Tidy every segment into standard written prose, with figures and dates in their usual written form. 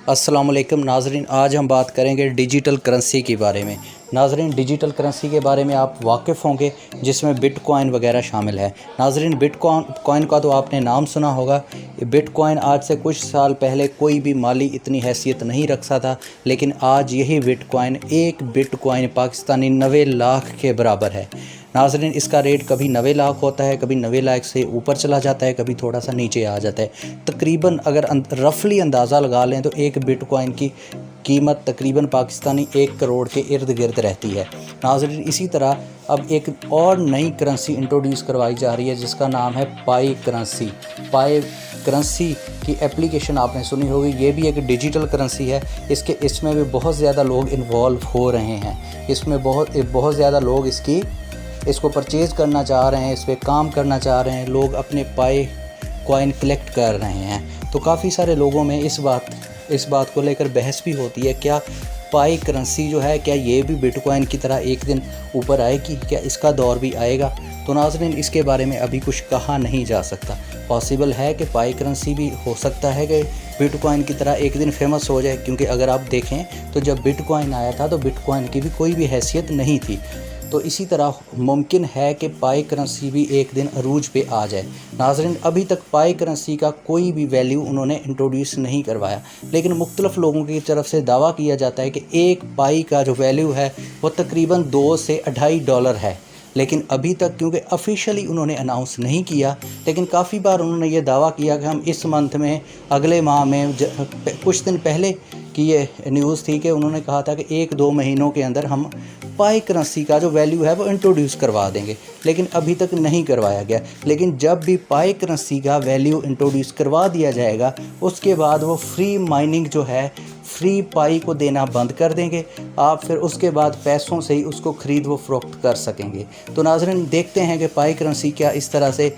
अस्सलाम वालेकुम नाज़रीन, आज हम बात करेंगे डिजिटल करेंसी के बारे में। नाज़रीन, डिजिटल करेंसी के बारे में आप वाकिफ़ होंगे जिसमें बिटकॉइन वगैरह शामिल है। नाज़रीन, बिटकॉइन का तो आपने नाम सुना होगा। बिटकॉइन आज से कुछ साल पहले कोई भी माली इतनी हैसियत नहीं रखता था, लेकिन आज यही बिटकॉइन, एक बिटकॉइन पाकिस्तानी 90 लाख के बराबर है। नाज़रीन, इसका रेट कभी 90 लाख होता है, कभी 90 लाख से ऊपर चला जाता है, कभी थोड़ा सा नीचे आ जाता है। तकरीबन अगर रफली अंदाज़ा लगा लें तो एक बिटकॉइन की कीमत तकरीबन पाकिस्तानी 1 करोड़ के इर्द गिर्द रहती है। नाज़रीन, इसी तरह अब एक और नई करेंसी इंट्रोड्यूस करवाई जा रही है जिसका नाम है पाई करेंसी। पाई करेंसी की एप्लीकेशन आपने सुनी होगी। ये भी एक डिजिटल करेंसी है। इसमें भी बहुत ज़्यादा लोग इन्वॉल्व हो रहे हैं। इसमें बहुत ज़्यादा लोग इसको परचेज़ करना चाह रहे हैं, इस पर काम करना चाह रहे हैं। लोग अपने पाई कॉइन कलेक्ट कर रहे हैं। तो काफ़ी सारे लोगों में इस बात को लेकर बहस भी होती है, क्या पाई करेंसी जो है, क्या ये भी बिटकॉइन की तरह एक दिन ऊपर आएगी, क्या इसका दौर भी आएगा? तो नाज़रीन, इसके बारे में अभी कुछ कहा नहीं जा सकता। पॉसिबल है कि पाई करेंसी भी हो सकता है कि बिटकॉइन की तरह एक दिन फेमस हो जाए, क्योंकि अगर आप देखें तो जब बिटकॉइन आया था तो बिटकॉइन की भी कोई भी हैसियत नहीं थी। तो इसी तरह मुमकिन है कि पाई करेंसी भी एक दिन अरूज पे आ जाए। नाज़रीन, अभी तक पाई करेंसी का कोई भी वैल्यू उन्होंने इंट्रोड्यूस नहीं करवाया, लेकिन मुख्तलिफ़ लोगों की तरफ से दावा किया जाता है कि एक पाई का जो वैल्यू है वो तकरीबन $2 से $2.5 है। लेकिन अभी तक क्योंकि ऑफिशियली उन्होंने अनाउंस नहीं किया, लेकिन काफ़ी बार उन्होंने ये दावा किया कि हम इस मंथ में, अगले माह में, कुछ दिन पहले की ये न्यूज़ थी कि उन्होंने कहा था कि 1-2 महीनों के अंदर हम पाई करेंसी का जो वैल्यू है वो इंट्रोड्यूस करवा देंगे, लेकिन अभी तक नहीं करवाया गया। लेकिन जब भी पाई करेंसी का वैल्यू इंट्रोड्यूस करवा दिया जाएगा, उसके बाद वो फ्री माइनिंग जो है, फ्री पाई को देना बंद कर देंगे। आप फिर उसके बाद पैसों से ही उसको ख़रीद व फ़रोख्त कर सकेंगे। तो नाज़रीन, देखते हैं कि पाई करेंसी क्या इस तरह से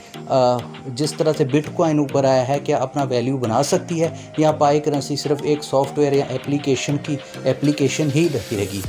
जिस तरह से बिटकॉइन ऊपर आया है, क्या अपना वैल्यू बना सकती है, या पाई करेंसी सिर्फ एक सॉफ्टवेयर या एप्लीकेशन ही रहेगी।